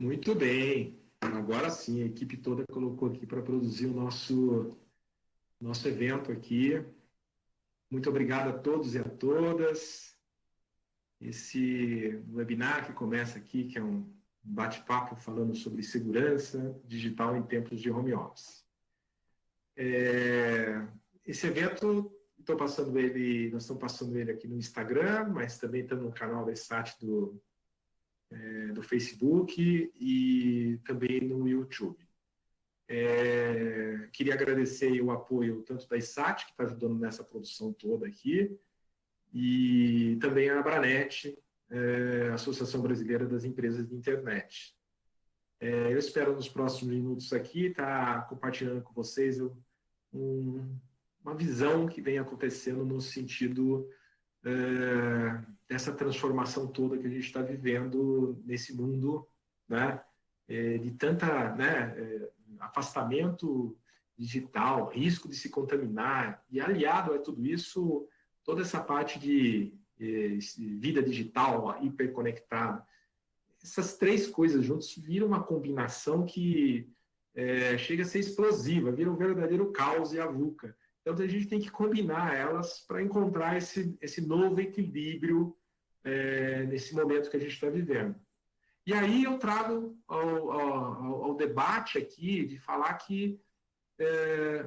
Muito bem. Agora sim, a equipe toda colocou aqui para produzir o nosso evento aqui. Muito obrigado a todos e a todas. Esse webinar que começa aqui, que é um bate-papo falando sobre segurança digital em tempos de home office. Esse evento, nós estamos passando ele aqui no Instagram, mas também estamos no canal da SAT do Facebook e também no YouTube. Queria agradecer o apoio tanto da ISAT, que está ajudando nessa produção toda aqui, e também a Abranet, Associação Brasileira das Empresas de Internet. Eu espero nos próximos minutos aqui estar compartilhando com vocês uma visão que vem acontecendo no sentido dessa transformação toda que a gente está vivendo nesse mundo, né, de tanta, né, afastamento digital, risco de se contaminar, e aliado a tudo isso, toda essa parte de vida digital hiperconectada. Essas três coisas juntas viram uma combinação que chega a ser explosiva, vira um verdadeiro caos e a VUCA. Então, a gente tem que combinar elas para encontrar esse novo equilíbrio nesse momento que a gente está vivendo. E aí eu trago ao debate aqui de falar que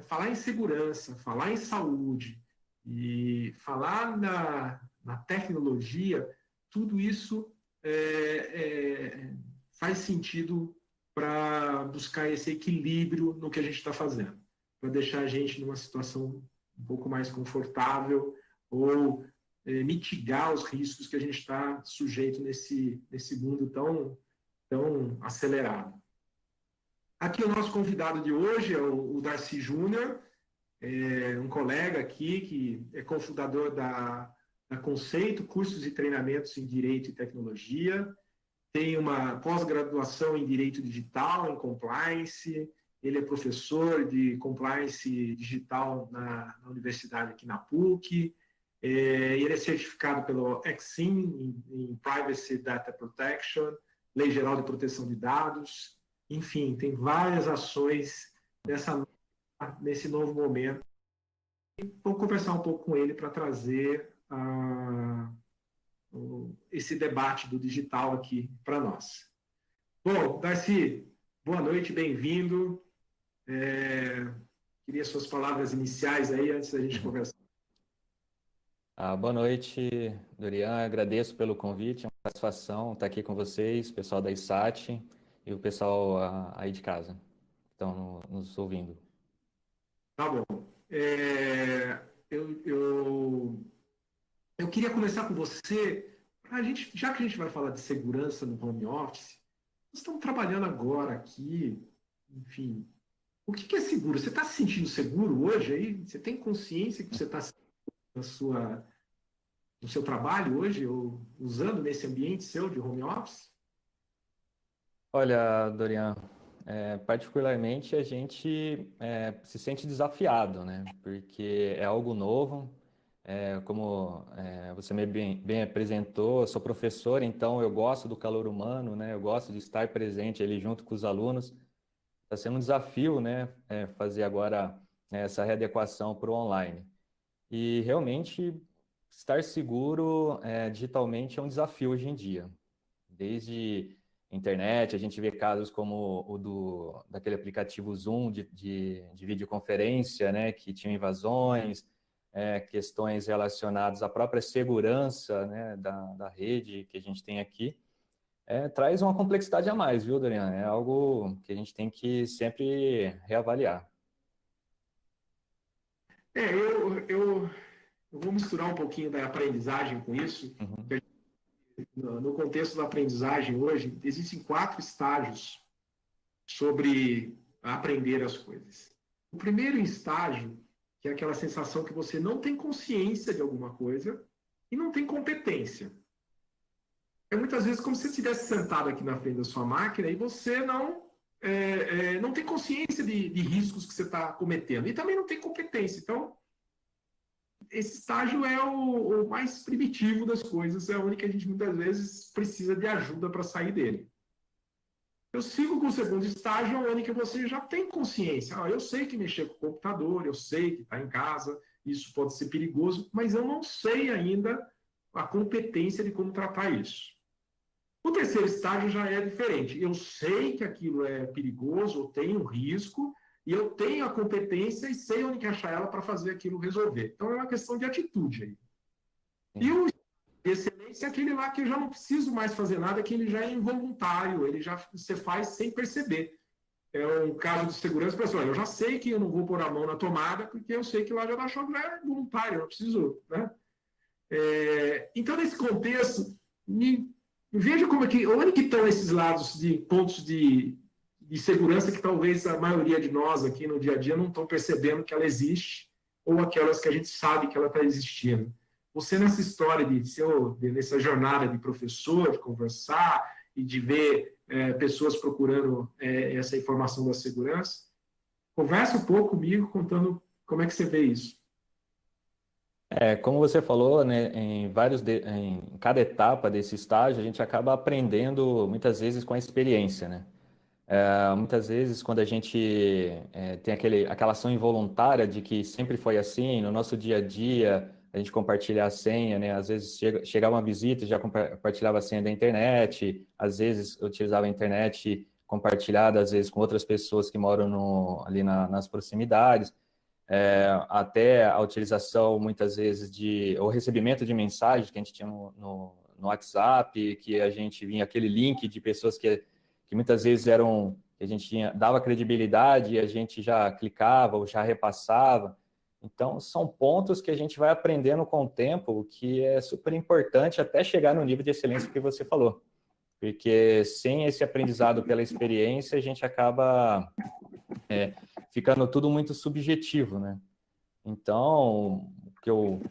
falar em segurança, falar em saúde e falar na tecnologia, tudo isso faz sentido para buscar esse equilíbrio no que a gente está fazendo, para deixar a gente numa situação um pouco mais confortável ou mitigar os riscos que a gente está sujeito nesse mundo tão acelerado. Aqui o nosso convidado de hoje é o Darcy Júnior, um colega aqui que é cofundador da Conceito, cursos e treinamentos em Direito e Tecnologia, tem uma pós-graduação em Direito Digital, em Compliance, ele é professor de Compliance Digital na universidade aqui na PUC, ele é certificado pelo EXIM em Privacy Data Protection, Lei Geral de Proteção de Dados, enfim, tem várias ações nesse novo momento. E vou conversar um pouco com ele para trazer esse debate do digital aqui para nós. Bom, Darcy, boa noite, bem-vindo. Queria suas palavras iniciais aí, antes da gente conversar. Boa noite, Dorian. Agradeço pelo convite, é uma satisfação estar aqui com vocês, pessoal da ISAT e o pessoal aí de casa, que estão nos ouvindo. Tá bom. Eu queria começar com você, já que a gente vai falar de segurança no home office, nós estamos trabalhando agora aqui, enfim, o que é seguro? Você está se sentindo seguro hoje aí? Você tem consciência que você está no seu trabalho hoje, ou usando nesse ambiente seu de home office? Olha, Dorian, particularmente a gente se sente desafiado, né? Porque é algo novo. Como você bem apresentou, eu sou professor, então eu gosto do calor humano, né? Eu gosto de estar presente ali junto com os alunos. Está sendo um desafio, né? Fazer agora essa readequação para o online. E realmente estar seguro digitalmente é um desafio hoje em dia. Desde internet, a gente vê casos como daquele aplicativo Zoom de videoconferência, né, que tinha invasões, questões relacionadas à própria segurança, né, da rede que a gente tem aqui. Traz uma complexidade a mais, viu, Dorian? É algo que a gente tem que sempre reavaliar. Eu vou misturar um pouquinho da aprendizagem com isso. Uhum. No contexto da aprendizagem hoje, existem 4 estágios sobre aprender as coisas. O primeiro estágio, que é aquela sensação que você não tem consciência de alguma coisa e não tem competência. É muitas vezes como se você estivesse sentado aqui na frente da sua máquina e você não tem consciência de riscos que você está cometendo e também não tem competência. Então, esse estágio é o mais primitivo das coisas, é onde que a gente muitas vezes precisa de ajuda para sair dele. Eu sigo com o segundo estágio, onde que você já tem consciência. Eu sei que mexer com o computador, eu sei que está em casa, isso pode ser perigoso, mas eu não sei ainda a competência de como tratar isso. O terceiro estágio já é diferente. Eu sei que aquilo é perigoso, eu tenho um risco, e eu tenho a competência e sei onde encaixar ela para fazer aquilo resolver. Então é uma questão de atitude aí. E o excelência é aquele lá que eu já não preciso mais fazer nada, que ele já é involuntário, ele já você faz sem perceber. É um caso de segurança, pessoal, eu já sei que eu não vou pôr a mão na tomada, porque eu sei que lá já dá choque, já é voluntário, eu não preciso, né? Então, nesse contexto, veja como é que, onde que estão esses lados de pontos de segurança que talvez a maioria de nós aqui no dia a dia não estão percebendo que ela existe, ou aquelas que a gente sabe que ela está existindo. Você, nessa história nessa jornada de professor, de conversar e de ver pessoas procurando essa informação da segurança, conversa um pouco comigo contando como é que você vê isso. Como você falou, né, em cada etapa desse estágio, a gente acaba aprendendo muitas vezes com a experiência, né? Muitas vezes, quando a gente tem aquela ação involuntária de que sempre foi assim, no nosso dia a dia, a gente compartilha a senha, né? Às vezes chegava uma visita e já compartilhava a senha da internet, às vezes utilizava a internet compartilhada, às vezes com outras pessoas que moram ali nas proximidades. Até a utilização, muitas vezes, o recebimento de mensagens que a gente tinha no WhatsApp, que a gente vinha aquele link de pessoas que muitas vezes que a gente dava credibilidade e a gente já clicava ou já repassava. Então, são pontos que a gente vai aprendendo com o tempo, que é super importante até chegar no nível de excelência que você falou. Porque sem esse aprendizado pela experiência, a gente acaba ficando tudo muito subjetivo, né? Então, o que eu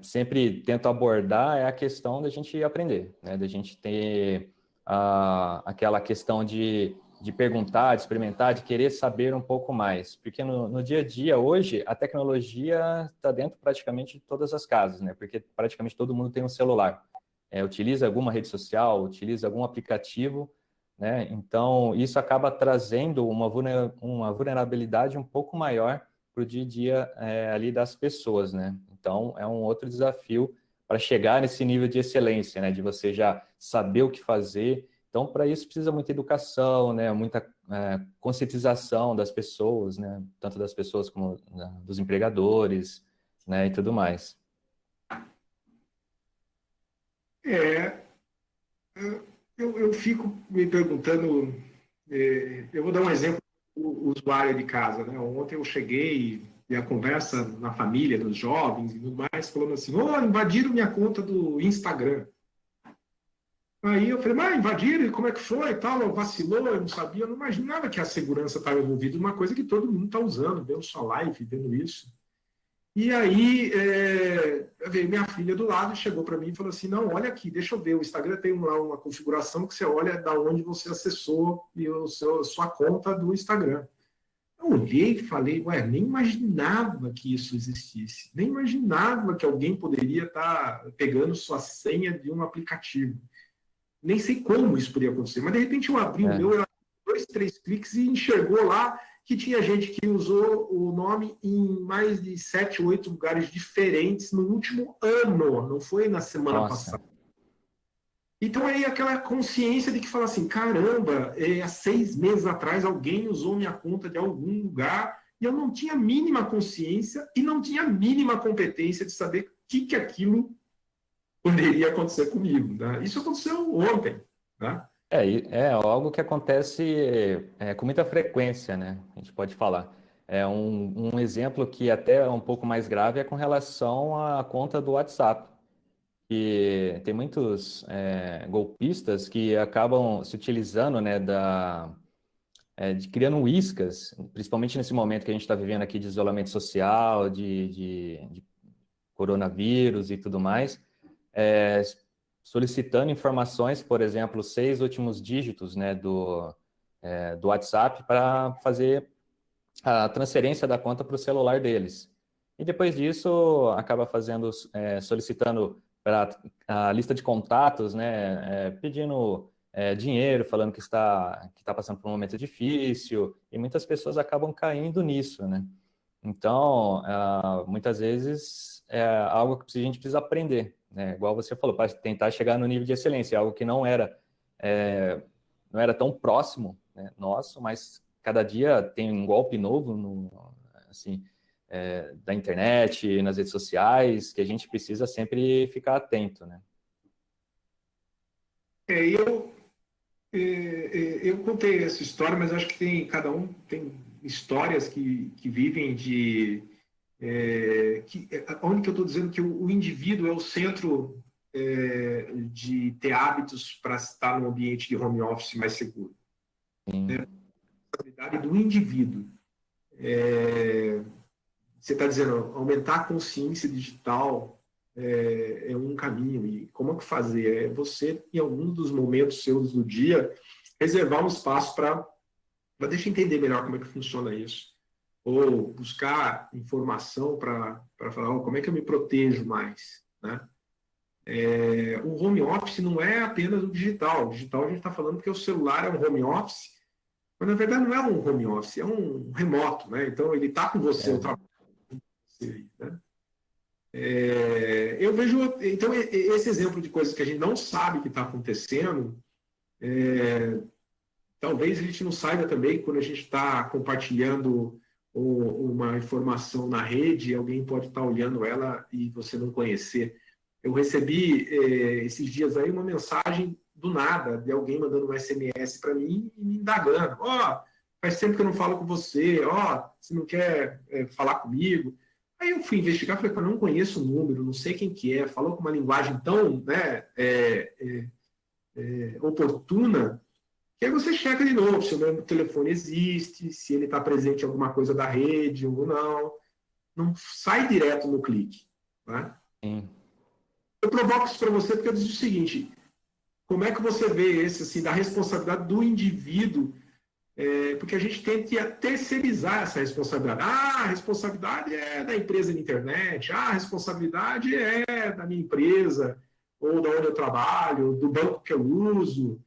sempre tento abordar é a questão da gente aprender, né? Da gente ter aquela questão de perguntar, de experimentar, de querer saber um pouco mais. Porque no dia a dia, hoje, a tecnologia está dentro praticamente de todas as casas, né? Porque praticamente todo mundo tem um celular. Utiliza alguma rede social, utiliza algum aplicativo, né? Então, isso acaba trazendo uma vulnerabilidade um pouco maior para o dia a dia ali das pessoas, né? Então, é um outro desafio para chegar nesse nível de excelência, né? De você já saber o que fazer. Então, para isso precisa muita educação, né? Muita conscientização das pessoas, né? Tanto das pessoas como dos empregadores, né? E tudo mais. Eu fico me perguntando, eu vou dar um exemplo do usuário de casa, né? Ontem eu cheguei e a conversa na família, dos jovens e tudo mais, falando assim, invadiram minha conta do Instagram. Aí eu falei, mas invadiram, e como é que foi e tal? Vacilou, eu não sabia, eu não imaginava que a segurança estava envolvida, uma coisa que todo mundo está usando, vendo sua live, vendo isso. E aí, veio minha filha do lado, chegou para mim e falou assim, não, olha aqui, deixa eu ver, o Instagram tem lá uma configuração que você olha da onde você acessou sua conta do Instagram. Eu olhei e falei, nem imaginava que isso existisse, nem imaginava que alguém poderia estar pegando sua senha de um aplicativo. Nem sei como isso poderia acontecer, mas de repente eu abri o meu, eu 2, 3 cliques e enxergou lá que tinha gente que usou o nome em mais de 7, 8 lugares diferentes no último ano, não foi na semana passada. Então aí aquela consciência de que fala assim, caramba, há 6 meses atrás alguém usou minha conta de algum lugar e eu não tinha a mínima consciência e não tinha a mínima competência de saber o que aquilo poderia acontecer comigo. Né? Isso aconteceu ontem. Né? É algo que acontece com muita frequência, né? A gente pode falar. Um exemplo que até é um pouco mais grave é com relação à conta do WhatsApp. Que tem muitos golpistas que acabam se utilizando, né, de criando iscas, principalmente nesse momento que a gente está vivendo aqui de isolamento social, de coronavírus e tudo mais, solicitando informações, por exemplo, 6 últimos dígitos, né, do WhatsApp para fazer a transferência da conta para o celular deles. E depois disso, acaba solicitando para a lista de contatos, né, pedindo dinheiro, falando que está passando por um momento difícil, e muitas pessoas acabam caindo nisso, né? Então, muitas vezes é algo que a gente precisa aprender, né? Igual você falou, para tentar chegar no nível de excelência, algo que não era tão próximo, né, nosso, mas cada dia tem um golpe novo assim, da internet, nas redes sociais, que a gente precisa sempre ficar atento, né? Eu contei essa história, mas acho que cada um tem histórias que vivem de onde que eu estou dizendo que o indivíduo é o centro de ter hábitos para estar num ambiente de home office mais seguro. Sim. A responsabilidade do indivíduo. Você está dizendo, aumentar a consciência digital é um caminho. E como é que fazer? É você, em algum dos momentos seus do dia, reservar um espaço para deixa eu entender melhor como é que funciona isso. Ou buscar informação para falar como é que eu me protejo mais. Né? O home office não é apenas o digital. O digital a gente está falando porque o celular é um home office, mas na verdade não é um home office, é um remoto. Né? Então ele está com você, o trabalho com você. Né? Eu vejo, então, esse exemplo de coisas que a gente não sabe que está acontecendo, talvez a gente não saiba também quando a gente está compartilhando uma informação na rede, alguém pode estar olhando ela e você não conhecer. Eu recebi esses dias aí uma mensagem do nada, de alguém mandando um SMS para mim e me indagando. Faz tempo que eu não falo com você, você não quer falar comigo? Aí eu fui investigar, falei, eu não conheço o número, não sei quem que é, falou com uma linguagem tão oportuna, que aí você checa de novo se o meu telefone existe, se ele está presente em alguma coisa da rede ou não. Não sai direto no clique. Né? Sim. Eu provoco isso para você porque eu digo o seguinte, como é que você vê esse, assim, da responsabilidade do indivíduo, porque a gente tende a terceirizar essa responsabilidade. A responsabilidade é da empresa de internet, a responsabilidade é da minha empresa, ou da onde eu trabalho, do banco que eu uso.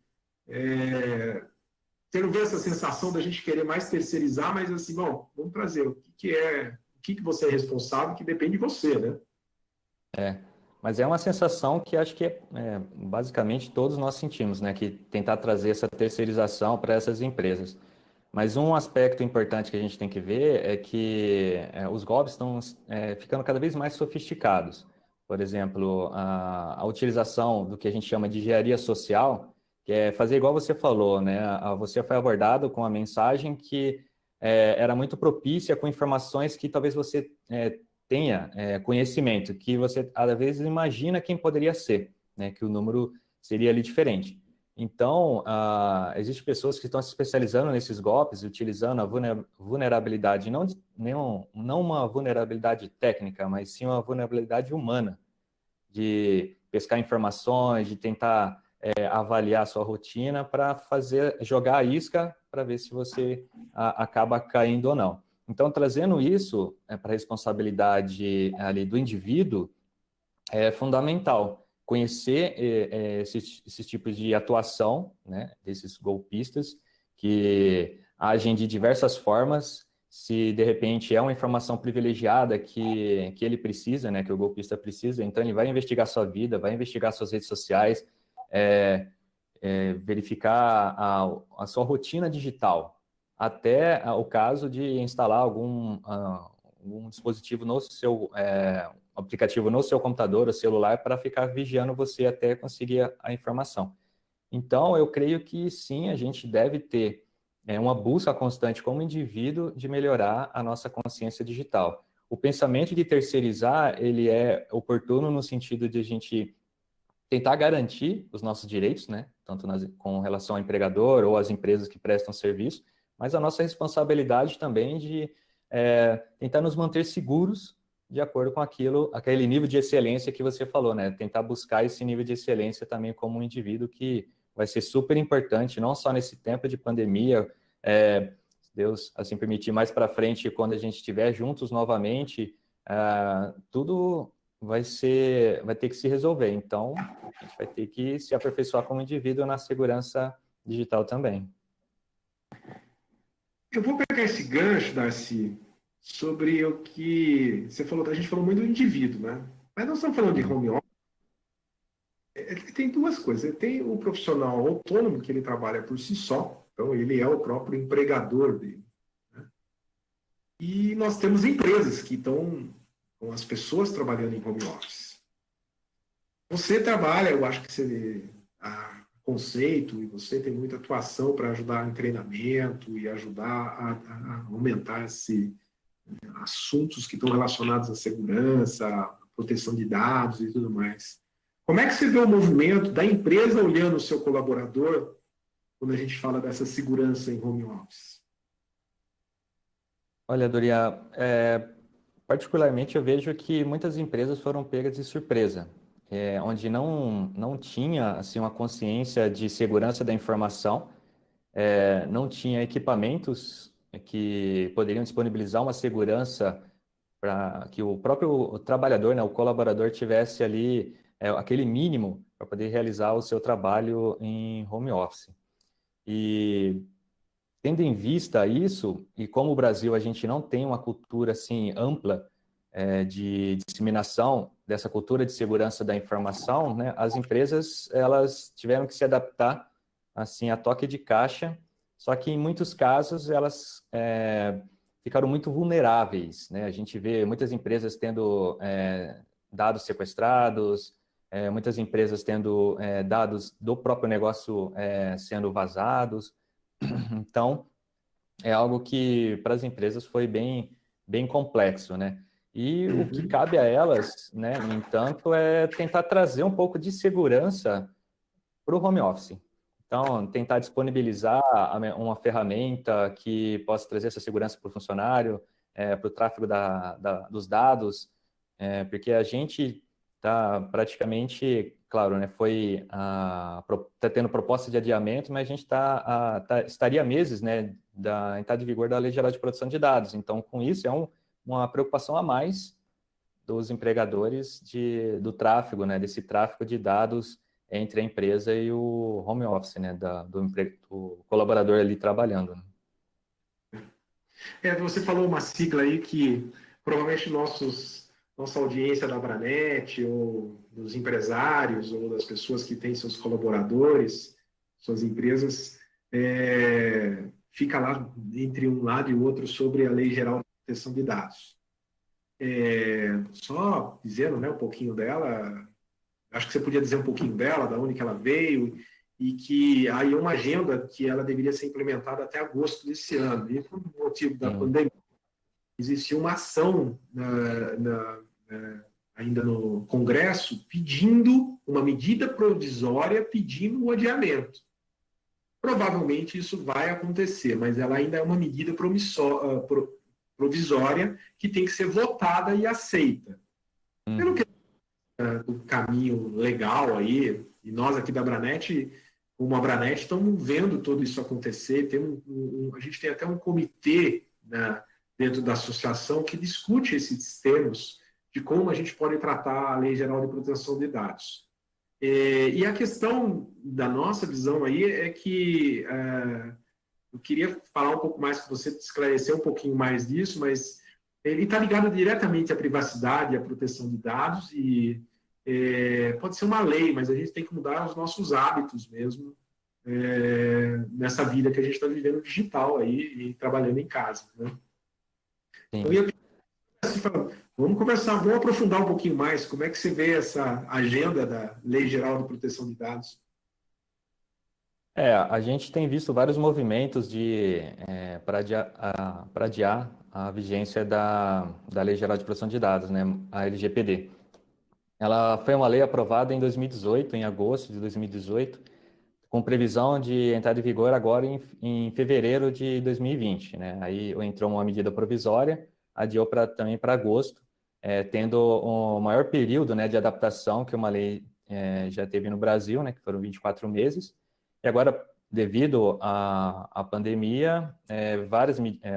Você não vê essa sensação da gente querer mais terceirizar, mas assim, bom, vamos trazer o que você é responsável, que depende de você, né? Mas é uma sensação que acho que basicamente todos nós sentimos, né? Que tentar trazer essa terceirização para essas empresas. Mas um aspecto importante que a gente tem que ver é que os golpes estão ficando cada vez mais sofisticados. Por exemplo, a utilização do que a gente chama de engenharia social, que é fazer igual você falou, né? Você foi abordado com uma mensagem que era muito propícia com informações que talvez você tenha conhecimento, que você às vezes imagina quem poderia ser, né? Que o número seria ali diferente. Então, existem pessoas que estão se especializando nesses golpes, utilizando a vulnerabilidade, não uma vulnerabilidade técnica, mas sim uma vulnerabilidade humana, de pescar informações, de tentar avaliar a sua rotina para jogar a isca para ver se você acaba caindo ou não. Então, trazendo isso para a responsabilidade ali do indivíduo é fundamental conhecer esses tipos de atuação, né, desses golpistas que agem de diversas formas. Se de repente é uma informação privilegiada que ele precisa, né, que o golpista precisa, então ele vai investigar sua vida, vai investigar suas redes sociais, verificar a sua rotina digital, até o caso de instalar algum dispositivo no seu aplicativo no seu computador ou celular para ficar vigiando você até conseguir a informação. Então, eu creio que sim, a gente deve ter uma busca constante como indivíduo de melhorar a nossa consciência digital. O pensamento de terceirizar, ele é oportuno no sentido de a gente tentar garantir os nossos direitos, né? Tanto com relação ao empregador ou às empresas que prestam serviço, mas a nossa responsabilidade também de tentar nos manter seguros de acordo com aquele nível de excelência que você falou, né? Tentar buscar esse nível de excelência também como um indivíduo que vai ser super importante, não só nesse tempo de pandemia, se Deus assim permitir mais para frente, quando a gente estiver juntos novamente, tudo vai ter que se resolver. Então, a gente vai ter que se aperfeiçoar como indivíduo na segurança digital também. Eu vou pegar esse gancho, Darcy, sobre o que você falou. A gente falou muito do indivíduo, né? Mas nós estamos falando de Sim. home office. Tem duas coisas. Tem o profissional autônomo, que ele trabalha por si só. Então, ele é o próprio empregador dele. E nós temos empresas que estão com as pessoas trabalhando em home office. Você trabalha, eu acho que você conceito, e você tem muita atuação para ajudar em treinamento e ajudar a aumentar assuntos que estão relacionados à segurança, à proteção de dados e tudo mais. Como é que você vê o movimento da empresa olhando o seu colaborador quando a gente fala dessa segurança em home office? Olha, Doria, particularmente eu vejo que muitas empresas foram pegas de surpresa, onde não tinha assim, uma consciência de segurança da informação, não tinha equipamentos que poderiam disponibilizar uma segurança para que o próprio trabalhador, né, o colaborador tivesse ali aquele mínimo para poder realizar o seu trabalho em home office. E tendo em vista isso, e como o Brasil a gente não tem uma cultura assim ampla de disseminação dessa cultura de segurança da informação, né, as empresas elas tiveram que se adaptar assim a toque de caixa, só que em muitos casos elas ficaram muito vulneráveis, né? A gente vê muitas empresas tendo dados sequestrados, muitas empresas tendo dados do próprio negócio sendo vazados. Então, é algo que para as empresas foi bem complexo, né? E o que Uhum. cabe a elas, né, no entanto, é tentar trazer um pouco de segurança para o home office. Então, tentar disponibilizar uma ferramenta que possa trazer essa segurança para o funcionário, para o tráfego dos dados, porque a gente está praticamente, claro, né, está tendo proposta de adiamento, mas a gente estaria meses, né, da entrada de vigor da Lei Geral de Proteção de Dados. Então, com isso, uma preocupação a mais dos empregadores do tráfego, né, desse tráfego de dados entre a empresa e o home office, né, do colaborador ali trabalhando. Você falou uma sigla aí que provavelmente nossa audiência da Abranet, ou dos empresários, ou das pessoas que têm seus colaboradores, suas empresas, fica lá entre um lado e o outro sobre a Lei Geral de Proteção de Dados. Só dizendo, né, um pouquinho dela, acho que você podia dizer um pouquinho dela, da onde que ela veio, e que aí é uma agenda que ela deveria ser implementada até agosto desse ano. E por motivo da Sim. pandemia, existiu uma ação ainda no Congresso pedindo uma medida provisória, pedindo o adiamento. Provavelmente isso vai acontecer, mas ela ainda é uma medida provisória que tem que ser votada e aceita. Pelo que o caminho legal aí, e nós aqui da Abranet, como Abranet, estamos vendo tudo isso acontecer. A gente tem até um comitê, né, dentro da associação que discute esses termos de como a gente pode tratar a Lei Geral de Proteção de Dados. E a questão da nossa visão aí é que eu queria falar um pouco mais com você, esclarecer um pouquinho mais disso, mas ele está ligado diretamente à privacidade, à proteção de dados, e pode ser uma lei, mas a gente tem que mudar os nossos hábitos mesmo nessa vida que a gente está vivendo digital aí e trabalhando em casa, né? Eu Sim. ia assim, vamos conversar, vamos aprofundar um pouquinho mais como é que você vê essa agenda da Lei Geral de Proteção de Dados. A gente tem visto vários movimentos para adiar a vigência da Lei Geral de Proteção de Dados, né, a LGPD. Ela foi uma lei aprovada em 2018, em agosto de 2018, com previsão de entrar em vigor agora em fevereiro de 2020, né? Aí entrou uma medida provisória, adiou também para agosto, tendo um maior período, né, de adaptação que uma lei já teve no Brasil, né, que foram 24 meses. E agora, devido à pandemia,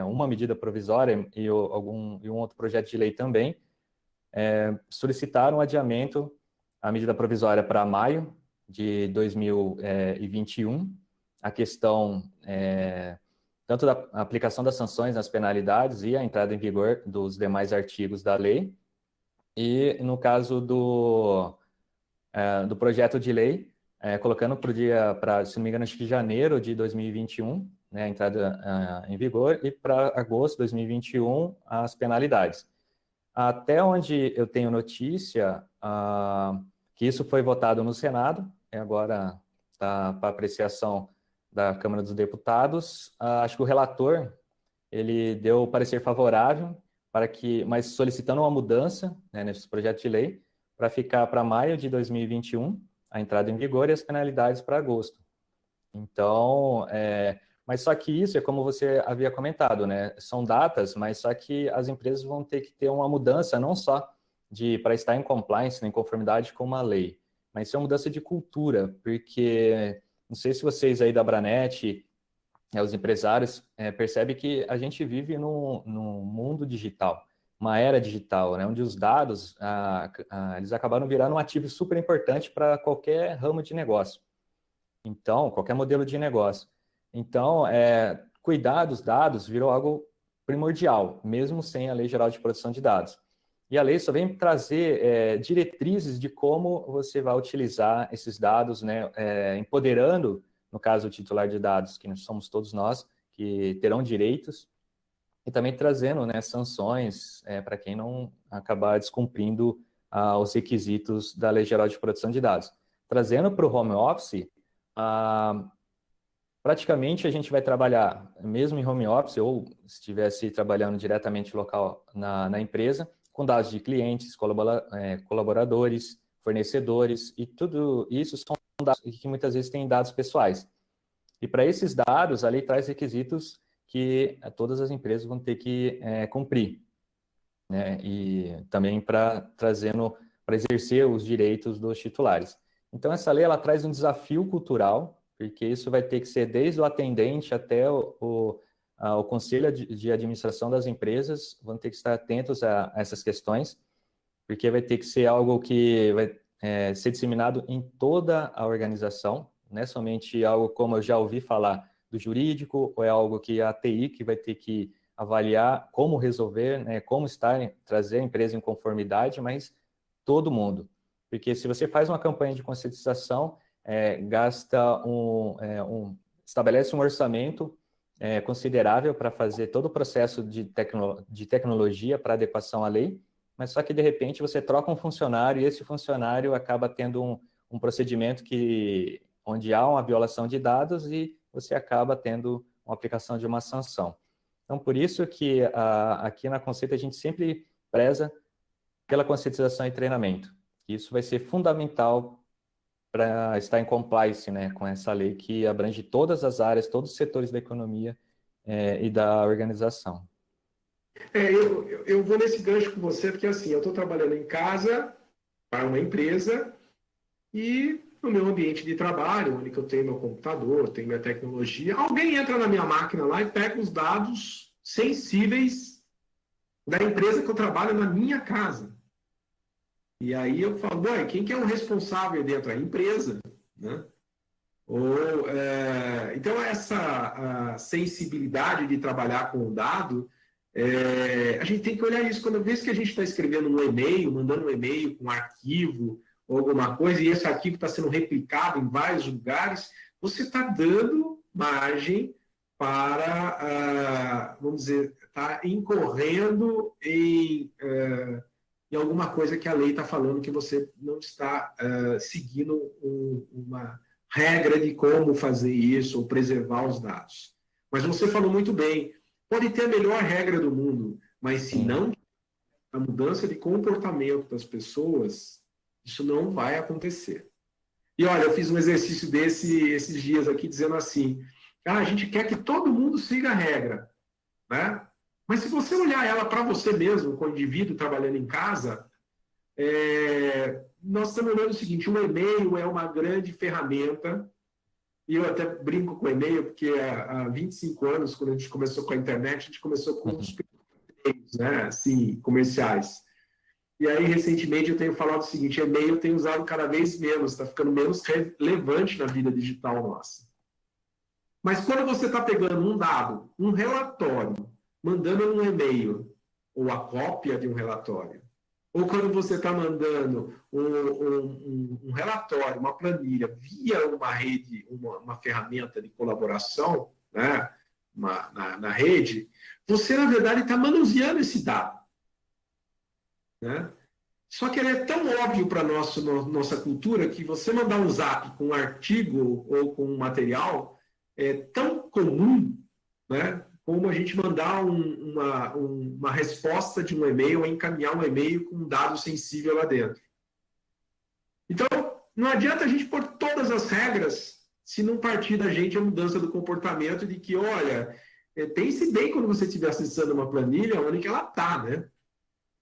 uma medida provisória e um outro projeto de lei também solicitaram um adiamento à medida provisória para maio de 2021, a questão tanto da aplicação das sanções nas penalidades e a entrada em vigor dos demais artigos da lei. E no caso do projeto de lei, colocando se não me engano, acho que janeiro de 2021, né, a entrada em vigor, e para agosto de 2021, as penalidades. Até onde eu tenho notícia, que isso foi votado no Senado, agora está para apreciação da Câmara dos Deputados. Acho que o relator, ele deu o parecer favorável, mas solicitando uma mudança, né, nesse projeto de lei, para ficar para maio de 2021, a entrada em vigor, e as penalidades para agosto. Então, mas só que isso é como você havia comentado, né? São datas, mas só que as empresas vão ter que ter uma mudança, não só para estar em compliance, em conformidade com uma lei, mas isso é uma mudança de cultura, porque não sei se vocês aí da Abranet, os empresários, percebem que a gente vive num mundo digital, uma era digital, né? Onde os dados eles acabaram virando um ativo super importante para qualquer ramo de negócio. Então, qualquer modelo de negócio. Então, cuidar dos dados virou algo primordial, mesmo sem a Lei Geral de Proteção de Dados. E a lei só vem trazer diretrizes de como você vai utilizar esses dados, né, empoderando, no caso, o titular de dados, que somos todos nós, que terão direitos, e também trazendo, né, sanções para quem não acabar descumprindo os requisitos da Lei Geral de Proteção de Dados. Trazendo para o home office, praticamente a gente vai trabalhar, mesmo em home office, ou se estivesse trabalhando diretamente local na empresa, com dados de clientes, colaboradores, fornecedores, e tudo isso são dados que muitas vezes têm dados pessoais. E para esses dados, a lei traz requisitos que todas as empresas vão ter que cumprir, né? E também para exercer os direitos dos titulares. Então, essa lei ela traz um desafio cultural, porque isso vai ter que ser desde o atendente até o conselho de administração das empresas, vão ter que estar atentos a essas questões, porque vai ter que ser algo que vai ser disseminado em toda a organização, não é somente algo como eu já ouvi falar do jurídico, ou é algo que a TI que vai ter que avaliar como resolver, né, como trazer a empresa em conformidade, mas todo mundo. Porque se você faz uma campanha de conscientização, estabelece um orçamento considerável para fazer todo o processo de tecnologia para adequação à lei, mas só que, de repente, você troca um funcionário e esse funcionário acaba tendo um procedimento onde há uma violação de dados e você acaba tendo uma aplicação de uma sanção. Então, por isso que aqui na Conceito a gente sempre preza pela conscientização e treinamento. Isso vai ser fundamental para estar em compliance, né, com essa lei que abrange todas as áreas, todos os setores da economia e da organização. Eu vou nesse gancho com você, porque assim, eu estou trabalhando em casa para uma empresa e no meu ambiente de trabalho, onde eu tenho meu computador, tenho minha tecnologia, alguém entra na minha máquina lá e pega os dados sensíveis da empresa que eu trabalho na minha casa. E aí eu falo, quem que é o responsável dentro? A empresa, né? Então, essa sensibilidade de trabalhar com o dado, a gente tem que olhar isso. Cada vez que a gente está escrevendo um e-mail, mandando um e-mail com um arquivo ou alguma coisa, e esse arquivo está sendo replicado em vários lugares, você está dando margem para, vamos dizer, está incorrendo em alguma coisa que a lei está falando que você não está seguindo uma regra de como fazer isso ou preservar os dados. Mas você falou muito bem, pode ter a melhor regra do mundo, mas se não a mudança de comportamento das pessoas, isso não vai acontecer. E olha, eu fiz um exercício esses dias aqui, dizendo assim, a gente quer que todo mundo siga a regra, né? Mas se você olhar ela para você mesmo, como indivíduo trabalhando em casa, nós estamos olhando o seguinte, o e-mail é uma grande ferramenta, e eu até brinco com o e-mail, porque há 25 anos, quando a gente começou com a internet, a gente começou com os e-mails, né, assim, comerciais. E aí, recentemente, eu tenho falado o seguinte, e-mail eu tenho usado cada vez menos, está ficando menos relevante na vida digital nossa. Mas quando você está pegando um dado, um relatório, mandando um e-mail, ou a cópia de um relatório, ou quando você está mandando um relatório, uma planilha, via uma rede, uma ferramenta de colaboração, né, na rede, você, na verdade, está manuseando esse dado. Né? Só que ele é tão óbvio para a nossa cultura que você mandar um zap com um artigo ou com um material é tão comum, né, como a gente mandar uma resposta de um e-mail ou encaminhar um e-mail com um dado sensível lá dentro. Então, não adianta a gente pôr todas as regras se não partir da gente a mudança do comportamento de que, olha, pense bem quando você estiver acessando uma planilha, onde que ela está, né?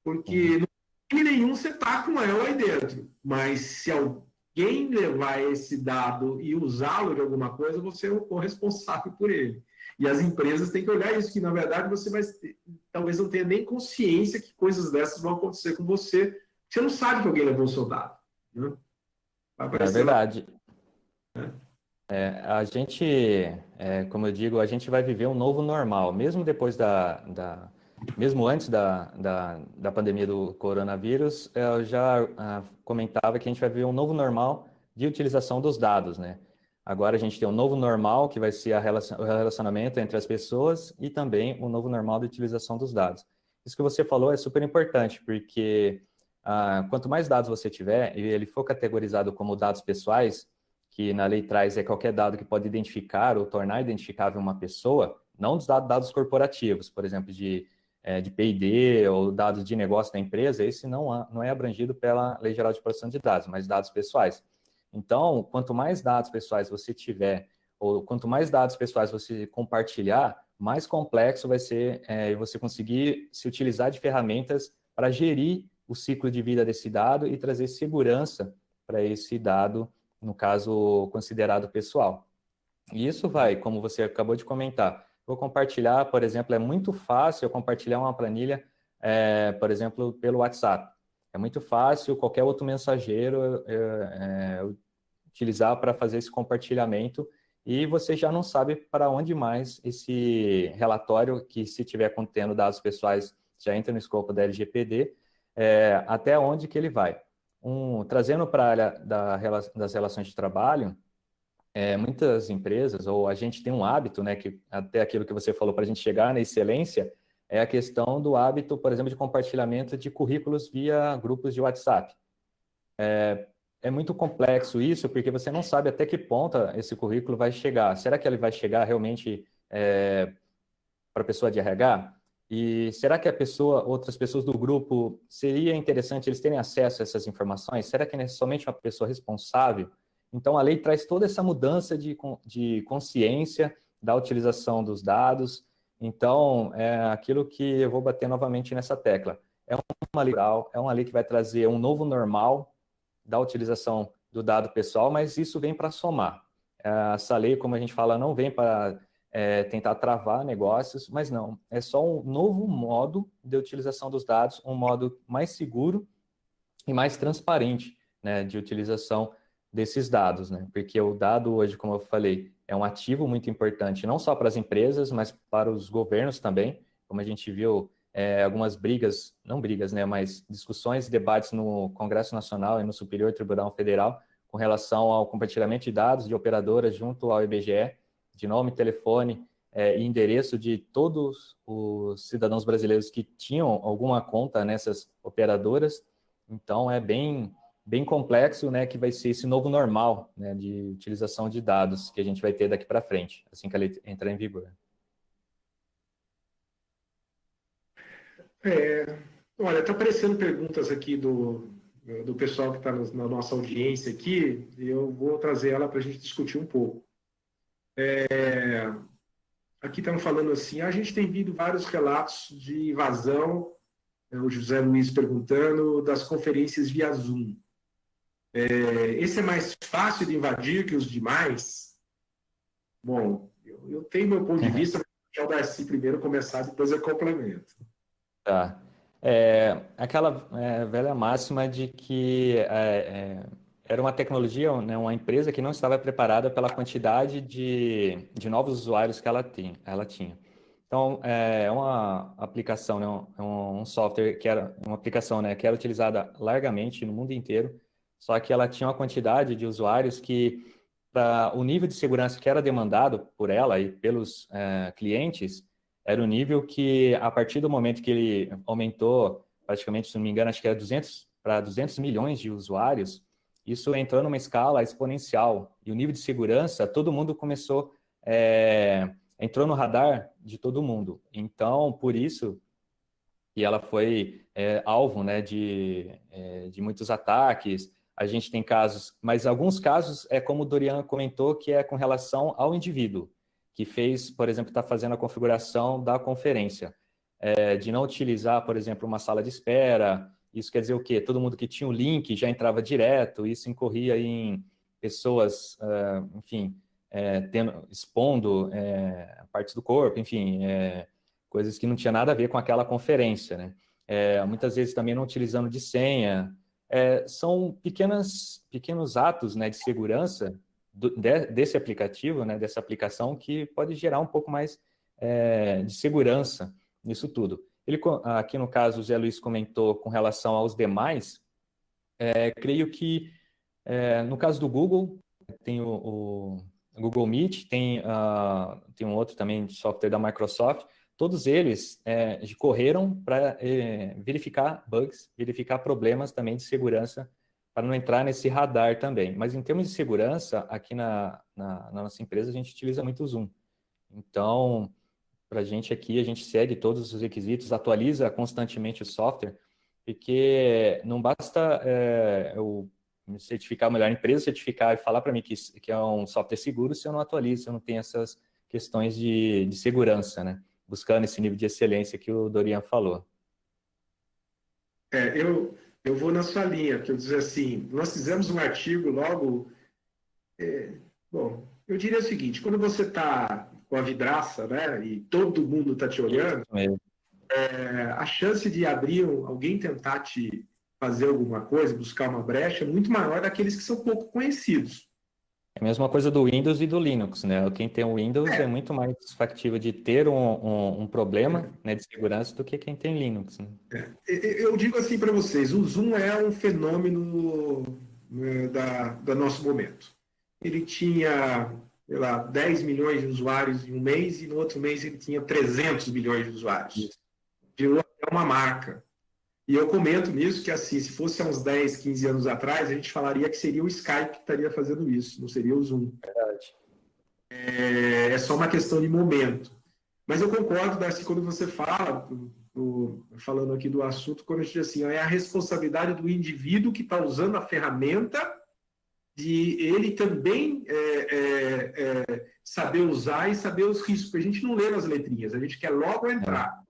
Porque não nenhum você está com ela aí dentro. Mas se alguém levar esse dado e usá-lo de alguma coisa, você é o corresponsável por ele. E as empresas têm que olhar isso, que na verdade você vai talvez não tenha nem consciência que coisas dessas vão acontecer com você. Você não sabe que alguém levou o seu dado. Né? É verdade. A gente, como eu digo, a gente vai viver um novo normal, mesmo depois mesmo antes da pandemia do coronavírus, eu já comentava que a gente vai viver um novo normal de utilização dos dados, né? Agora a gente tem um novo normal, que vai ser o relacionamento entre as pessoas e também o novo normal de utilização dos dados. Isso que você falou é super importante, porque quanto mais dados você tiver, e ele for categorizado como dados pessoais, que na lei traz qualquer dado que pode identificar ou tornar identificável uma pessoa, não dos dados corporativos, por exemplo, de P&D ou dados de negócio da empresa, esse não é abrangido pela Lei Geral de Proteção de Dados, mas dados pessoais. Então, quanto mais dados pessoais você tiver, ou quanto mais dados pessoais você compartilhar, mais complexo vai ser você conseguir se utilizar de ferramentas para gerir o ciclo de vida desse dado e trazer segurança para esse dado, no caso, considerado pessoal. E isso vai, como você acabou de comentar, vou compartilhar, por exemplo, é muito fácil eu compartilhar uma planilha, por exemplo, pelo WhatsApp. É muito fácil qualquer outro mensageiro utilizar para fazer esse compartilhamento e você já não sabe para onde mais esse relatório, que se tiver contendo dados pessoais, já entra no escopo da LGPD, até onde que ele vai. Trazendo para a área das relações de trabalho, muitas empresas, ou a gente tem um hábito, né, que até aquilo que você falou para a gente chegar na excelência, é a questão do hábito, por exemplo, de compartilhamento de currículos via grupos de WhatsApp. É muito complexo isso, porque você não sabe até que ponto esse currículo vai chegar. Será que ele vai chegar realmente para a pessoa de RH? E será que outras pessoas do grupo, seria interessante eles terem acesso a essas informações? Será que é somente uma pessoa responsável? Então, a lei traz toda essa mudança de consciência da utilização dos dados. Então, é aquilo que eu vou bater novamente nessa tecla. É uma lei legal, é uma lei que vai trazer um novo normal da utilização do dado pessoal, mas isso vem para somar. Essa lei, como a gente fala, não vem para tentar travar negócios, mas não, é só um novo modo de utilização dos dados, um modo mais seguro e mais transparente, né, de utilização desses dados, né? Porque o dado hoje, como eu falei, é um ativo muito importante, não só para as empresas, mas para os governos também, como a gente viu algumas brigas, não brigas, né, mas discussões e debates no Congresso Nacional e no Superior Tribunal Federal com relação ao compartilhamento de dados de operadoras junto ao IBGE, de nome, telefone e endereço de todos os cidadãos brasileiros que tinham alguma conta nessas operadoras. Então, é bem complexo, né, que vai ser esse novo normal, né, de utilização de dados que a gente vai ter daqui para frente, assim que a lei entrar em vigor. Olha, está aparecendo perguntas aqui do pessoal que está na nossa audiência aqui, e eu vou trazer ela para a gente discutir um pouco. Aqui estão falando assim, a gente tem visto vários relatos de invasão, o José Luiz perguntando, das conferências via Zoom. Esse é mais fácil de invadir que os demais? Bom, eu tenho meu ponto de vista, mas o Darcy primeiro começar, depois eu complemento. Tá. Aquela velha máxima de que era uma tecnologia, né, uma empresa que não estava preparada pela quantidade de novos usuários que ela tinha. Então, é uma aplicação, né, um software que era uma aplicação, né, que era utilizada largamente no mundo inteiro, só que ela tinha uma quantidade de usuários que, para o nível de segurança que era demandado por ela e pelos clientes, era um nível que, a partir do momento que ele aumentou, praticamente, se não me engano, acho que era 200 milhões de usuários, isso entrou numa escala exponencial. E o nível de segurança, todo mundo começou, entrou no radar de todo mundo. Então, por isso que ela foi alvo, né, de muitos ataques. A gente tem casos, mas alguns casos é como o Dorian comentou, que é com relação ao indivíduo, que fez, por exemplo, está fazendo a configuração da conferência, de não utilizar, por exemplo, uma sala de espera. Isso quer dizer o quê? Todo mundo que tinha o link já entrava direto, isso incorria em pessoas, enfim, expondo partes do corpo, enfim, coisas que não tinha nada a ver com aquela conferência, né? Muitas vezes também não utilizando de senha. São pequenos atos, né, de segurança desse aplicativo, né, dessa aplicação, que pode gerar um pouco mais de segurança nisso tudo. Aqui no caso, o Zé Luiz comentou com relação aos demais, creio que no caso do Google, tem o Google Meet, tem um outro também de software da Microsoft. Todos eles correram para verificar bugs, verificar problemas também de segurança, para não entrar nesse radar também. Mas em termos de segurança, aqui na nossa empresa, a gente utiliza muito o Zoom. Então, para a gente aqui, a gente segue todos os requisitos, atualiza constantemente o software, porque não basta eu me certificar, melhor, a empresa certificar e falar para mim que é um software seguro se eu não atualizo, se eu não tenho essas questões de segurança, né? Buscando esse nível de excelência que o Dorian falou. Eu vou na sua linha, que eu dizer assim, nós fizemos um artigo logo, bom, eu diria o seguinte, quando você está com a vidraça, né, e todo mundo está te olhando, a chance de abrir, alguém tentar te fazer alguma coisa, buscar uma brecha, é muito maior daqueles que são pouco conhecidos. É a mesma coisa do Windows e do Linux, né? Quem tem o Windows é muito mais factível de ter um problema, né, de segurança do que quem tem Linux, né? Eu digo assim para vocês, o Zoom é um fenômeno, né, do nosso momento. Ele tinha, sei lá, 10 milhões de usuários em um mês e no outro mês ele tinha 300 milhões de usuários. Virou uma marca. E eu comento nisso que, assim, se fosse há uns 10, 15 anos atrás, a gente falaria que seria o Skype que estaria fazendo isso, não seria o Zoom. Verdade. É só uma questão de momento. Mas eu concordo, Darcy, quando você fala, falando aqui do assunto, quando a gente diz assim, é a responsabilidade do indivíduo que está usando a ferramenta de ele também saber usar e saber os riscos. A gente não lê nas letrinhas, a gente quer logo entrar.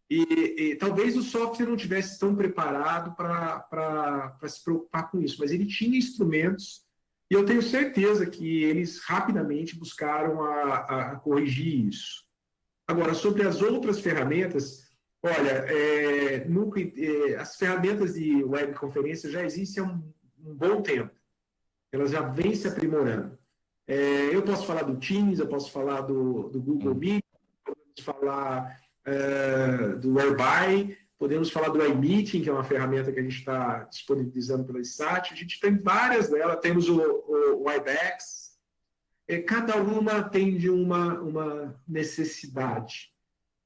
E talvez o software não tivesse tão preparado para se preocupar com isso, mas ele tinha instrumentos e eu tenho certeza que eles rapidamente buscaram a corrigir isso. Agora, sobre as outras ferramentas, olha, as ferramentas de webconferência já existem há um bom tempo. Elas já vêm se aprimorando. Eu posso falar do Teams, eu posso falar do Google Meet, podemos falar do Whereby, podemos falar do iMeeting, que é uma ferramenta que a gente está disponibilizando pela SAT. A gente tem várias delas, temos o Webex. Cada uma atende uma necessidade.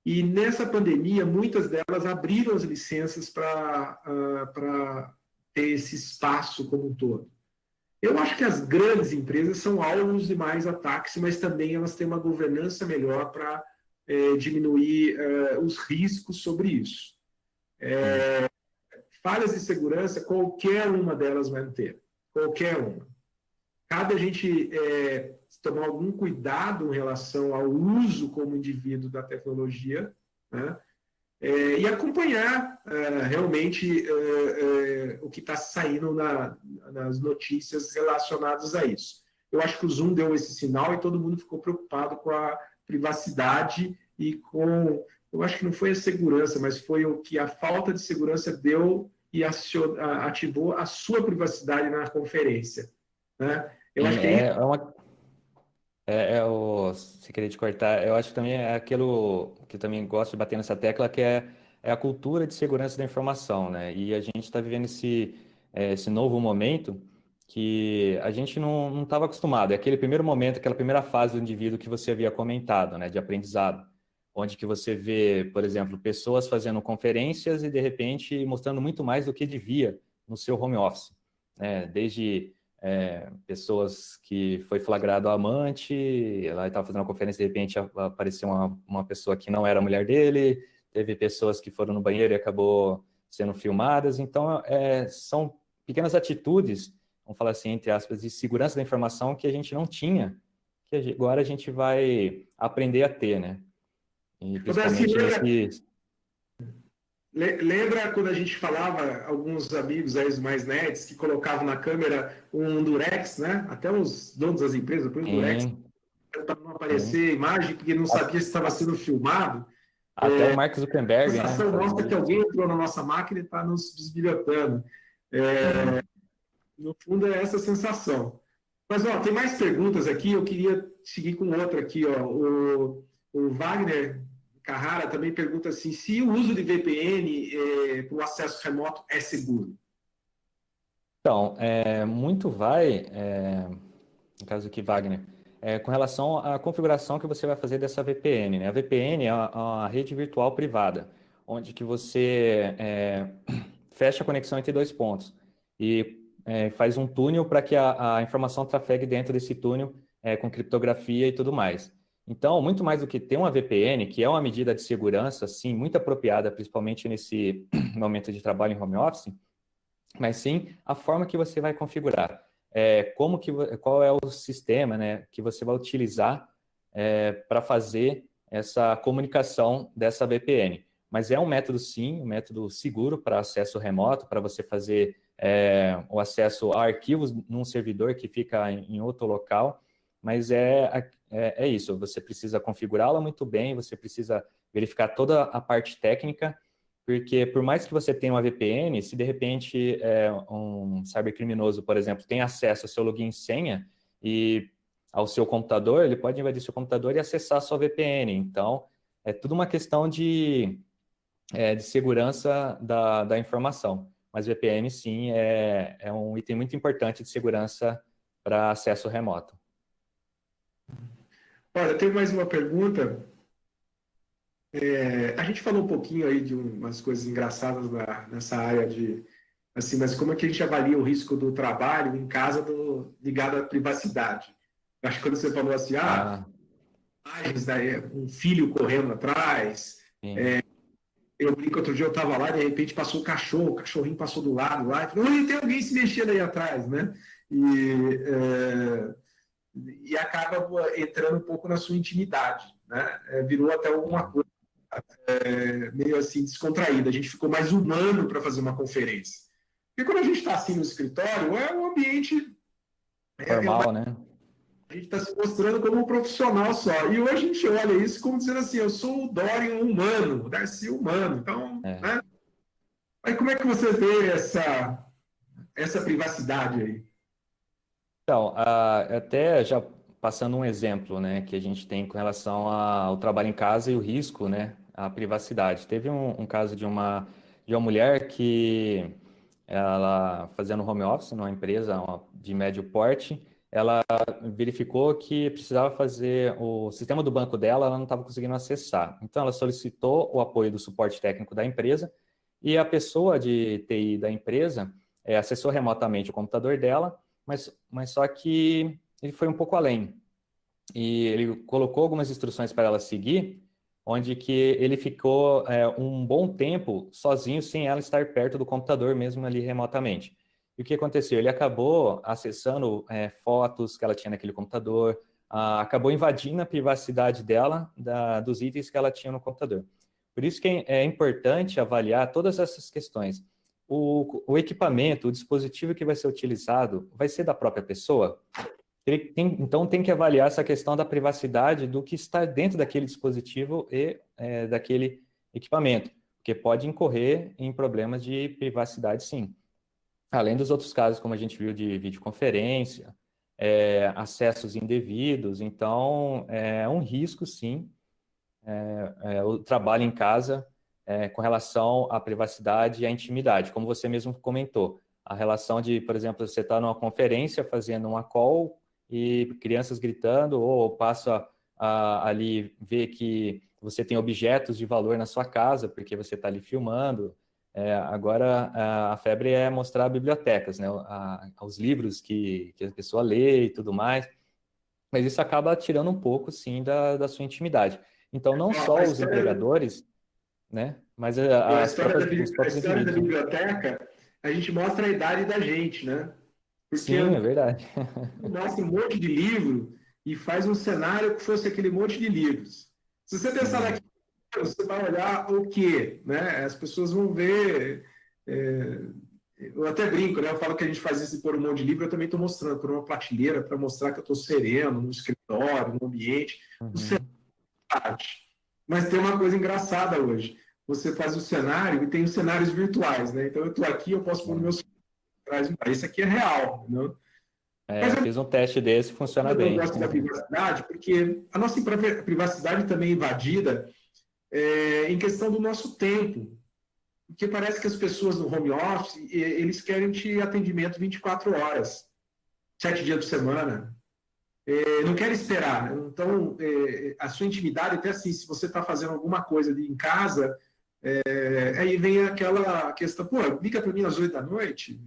E nessa pandemia, muitas delas abriram as licenças para ter esse espaço como um todo. Eu acho que as grandes empresas são alvos de mais ataques, mas também elas têm uma governança melhor para diminuir os riscos sobre isso. Falhas de segurança, qualquer uma delas vai ter. Qualquer uma. Cabe a gente tomar algum cuidado em relação ao uso como indivíduo da tecnologia, né? E acompanhar realmente o que está saindo nas notícias relacionadas a isso. Eu acho que o Zoom deu esse sinal e todo mundo ficou preocupado com a privacidade e com eu acho que não foi a segurança, mas foi o que a falta de segurança deu e ativou a sua privacidade na conferência, né? Eu acho Sim, que é se querer te cortar, eu acho que também é aquilo que eu também gosto de bater nessa tecla, que é a cultura de segurança da informação, né? E a gente está vivendo esse novo momento que a gente não estava acostumado. É aquele primeiro momento, aquela primeira fase do indivíduo que você havia comentado, né? De aprendizado, onde que você vê, por exemplo, pessoas fazendo conferências e, de repente, mostrando muito mais do que devia no seu home office, né? Desde pessoas que foi flagrado a amante, ela estava fazendo uma conferência, de repente apareceu uma pessoa que não era a mulher dele, teve pessoas que foram no banheiro e acabou sendo filmadas, então são pequenas atitudes, vamos falar assim, entre aspas, de segurança da informação que a gente não tinha, que agora a gente vai aprender a ter, né? E o Darcy, principalmente nesse... lembra quando a gente falava, alguns amigos aí, os mais nerds, que colocavam na câmera um durex, né? Até os donos das empresas põem um durex Sim, para não sim. aparecer imagem, porque não sabia se estava sendo filmado. Até o Mark A Zuckerberg, né, sensação fazia mostra que isso. alguém entrou na nossa máquina e está nos bisbilhotando. Sim. No fundo, é essa sensação. Mas, ó, tem mais perguntas aqui, eu queria seguir com outra aqui, ó. O Wagner Carrara também pergunta assim, se o uso de VPN para o acesso remoto é seguro. Então, muito vai, no caso aqui, Wagner, com relação à configuração que você vai fazer dessa VPN, né? A VPN é uma rede virtual privada, onde que você fecha a conexão entre dois pontos e faz um túnel para que a informação trafegue dentro desse túnel com criptografia e tudo mais. Então, muito mais do que ter uma VPN, que é uma medida de segurança, sim, muito apropriada, principalmente nesse momento de trabalho em home office, mas sim a forma que você vai configurar. Qual é o sistema, né, que você vai utilizar para fazer essa comunicação dessa VPN. Mas é um método, sim, um método seguro para acesso remoto, para você fazer o acesso a arquivos num servidor que fica em outro local, mas é isso, você precisa configurá-la muito bem, você precisa verificar toda a parte técnica, porque por mais que você tenha uma VPN, se de repente um cybercriminoso, por exemplo, tem acesso ao seu login e senha e ao seu computador, ele pode invadir seu computador e acessar a sua VPN. Então, é tudo uma questão de segurança da informação. Mas VPN, sim, é um item muito importante de segurança para acesso remoto. Olha, tem mais uma pergunta. A gente falou um pouquinho aí de umas coisas engraçadas nessa área de, assim, mas como é que a gente avalia o risco do trabalho em casa ligado à privacidade? Acho que quando você falou assim, Ah, imagens, né, um filho correndo atrás, sim. eu brinco, outro dia eu estava lá, de repente passou o cachorrinho passou do lado lá, e falou, tem alguém se mexendo aí atrás, né? E acaba entrando um pouco na sua intimidade, né? Virou até alguma Sim. coisa meio assim descontraída. A gente ficou mais humano para fazer uma conferência. Porque quando a gente está assim no escritório, é um ambiente, Formal, né? a gente está se mostrando como um profissional só. E hoje a gente olha isso como dizendo assim, eu sou o Dorian humano, o Darcy humano. Então, É. né? Aí como é que você vê essa privacidade aí? Então, até já passando um exemplo, né, que a gente tem com relação ao trabalho em casa e o risco, né, à privacidade. Teve um caso de uma mulher que ela fazendo home office numa empresa de médio porte, ela verificou que precisava fazer o sistema do banco dela, ela não estava conseguindo acessar. Então, ela solicitou o apoio do suporte técnico da empresa e a pessoa de TI da empresa acessou remotamente o computador dela, mas só que ele foi um pouco além. E ele colocou algumas instruções para ela seguir, onde que ele ficou um bom tempo sozinho, sem ela estar perto do computador, mesmo ali remotamente. E o que aconteceu? Ele acabou acessando fotos que ela tinha naquele computador, acabou invadindo a privacidade dela, dos itens que ela tinha no computador. Por isso que é importante avaliar todas essas questões. O equipamento, o dispositivo que vai ser utilizado, vai ser da própria pessoa? Então, tem que avaliar essa questão da privacidade do que está dentro daquele dispositivo e daquele equipamento, porque pode incorrer em problemas de privacidade, sim. Além dos outros casos, como a gente viu, de videoconferência, acessos indevidos. Então, é um risco, sim, o trabalho em casa com relação à privacidade e à intimidade, como você mesmo comentou. A relação de, por exemplo, você está numa conferência fazendo uma call e crianças gritando, ou passa ali ver que você tem objetos de valor na sua casa, porque você está ali filmando. Agora, a febre é mostrar bibliotecas, né? Os livros que a pessoa lê e tudo mais. Mas isso acaba tirando um pouco, sim, da sua intimidade. Então, não A só os história, empregadores, né? Mas a os a próprios história da indivíduos, né? biblioteca, a gente mostra a idade da gente, né? Porque Sim, é verdade. mostra um monte de livro e faz um cenário que fosse aquele monte de livros. Se você pensar Sim. daqui, você vai olhar o quê? Né? As pessoas vão ver. Eu até brinco, né? Eu falo que a gente faz isso por um monte de livro, eu também estou mostrando por uma prateleira para mostrar que eu estou sereno, no escritório, no ambiente. O cenário, Uhum. mas tem uma coisa engraçada hoje. Você faz o cenário e tem os cenários virtuais, né? Então eu estou aqui, eu posso pôr no meu cenário. Isso aqui é real, né? Mas Eu fiz um teste desse, funciona eu bem. gosto da privacidade, porque a nossa privacidade também é invadida em questão do nosso tempo. Porque parece que as pessoas no home office, eles querem te atendimento 24 horas, 7 dias por semana. Não querem esperar. Então, a sua intimidade, até assim, se você está fazendo alguma coisa ali em casa, aí vem aquela questão, pô, liga para mim às 8 da noite,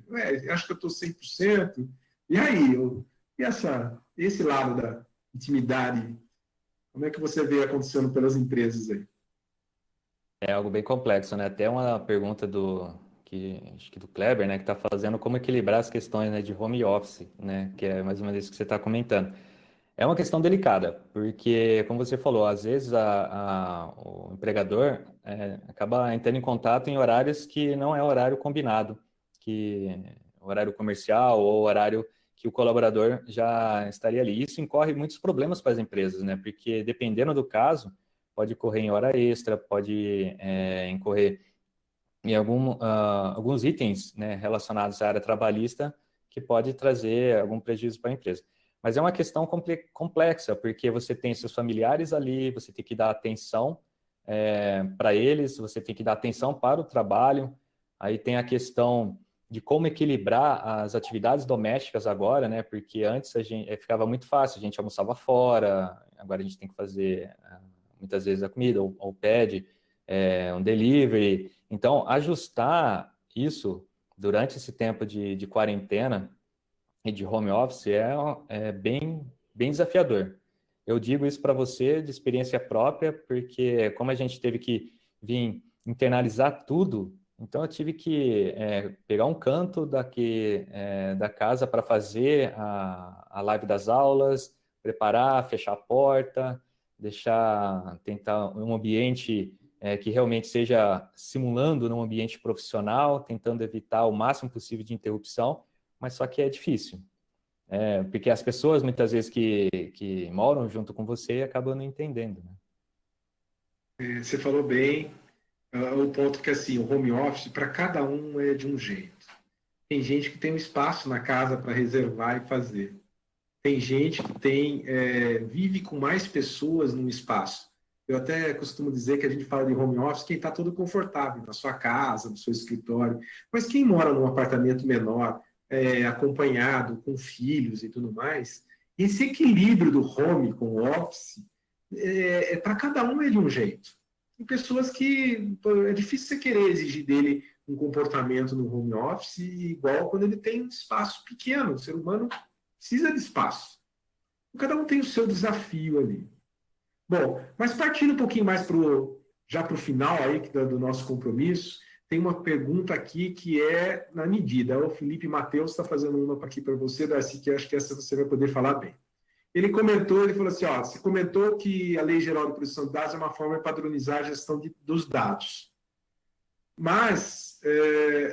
acho que eu estou 100%. E aí, e esse lado da intimidade, como é que você vê acontecendo pelas empresas aí? É algo bem complexo, né? Até uma pergunta acho que do Kleber, né, que está fazendo como equilibrar as questões, né, de home office, né, que é mais ou menos isso que você está comentando. É uma questão delicada, porque, como você falou, às vezes o empregador acaba entrando em contato em horários que não é horário combinado, que horário comercial ou horário que o colaborador já estaria ali. Isso incorre muitos problemas para as empresas, né? Porque dependendo do caso, pode incorrer em hora extra, pode incorrer em alguns itens, né, relacionados à área trabalhista que pode trazer algum prejuízo para a empresa. Mas é uma questão complexa, porque você tem seus familiares ali, você tem que dar atenção para eles, você tem que dar atenção para o trabalho, aí tem a questão de como equilibrar as atividades domésticas agora, né? Porque antes a gente ficava muito fácil, a gente almoçava fora, agora a gente tem que fazer muitas vezes a comida, ou pede um delivery. Então, ajustar isso durante esse tempo de quarentena e de home office é bem desafiador. Eu digo isso para você de experiência própria, porque como a gente teve que vir internalizar tudo, então eu tive que pegar um canto da casa para fazer a live das aulas, preparar, fechar a porta, tentar um ambiente que realmente seja simulando num ambiente profissional, tentando evitar o máximo possível de interrupção, mas só que é difícil. Porque as pessoas, muitas vezes, que moram junto com você acabam não entendendo, né? Você falou bem, o ponto que assim, o home office, para cada um é de um jeito. Tem gente que tem um espaço na casa para reservar e fazer. Tem gente que vive com mais pessoas num espaço. Eu até costumo dizer que a gente fala de home office, quem está todo confortável na sua casa, no seu escritório. Mas quem mora num apartamento menor, acompanhado, com filhos e tudo mais, esse equilíbrio do home com o office, para cada um é de um jeito. Tem pessoas que é difícil você querer exigir dele um comportamento no home office igual quando ele tem um espaço pequeno. O ser humano precisa de espaço. Cada um tem o seu desafio ali. Bom, mas partindo um pouquinho mais já para o final aí do nosso compromisso, tem uma pergunta aqui que é na medida. O Felipe Matheus está fazendo uma aqui para você, Darcy, que eu acho que essa você vai poder falar bem. Ele falou assim, ó, você comentou que a Lei Geral de Proteção de Dados é uma forma de padronizar a gestão dos dados. Mas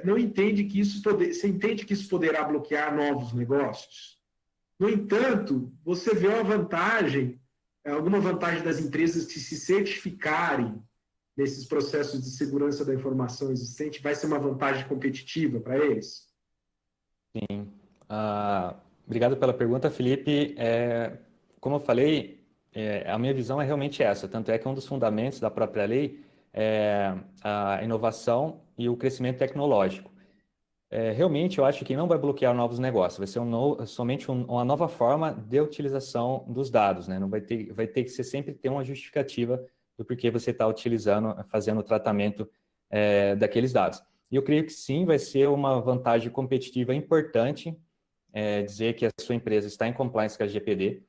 não entende que você entende que isso poderá bloquear novos negócios? No entanto, você vê uma vantagem, alguma vantagem das empresas que se certificarem nesses processos de segurança da informação existente, vai ser uma vantagem competitiva para eles? Sim. Obrigado pela pergunta, Felipe. Como eu falei, a minha visão é realmente essa. Tanto é que um dos fundamentos da própria lei é a inovação e o crescimento tecnológico. Realmente, eu acho que não vai bloquear novos negócios, vai ser somente uma nova forma de utilização dos dados, né? Não vai ter que ser sempre ter uma justificativa do porquê você está utilizando, fazendo o tratamento daqueles dados. E eu creio que sim, vai ser uma vantagem competitiva importante dizer que a sua empresa está em compliance com a GPD.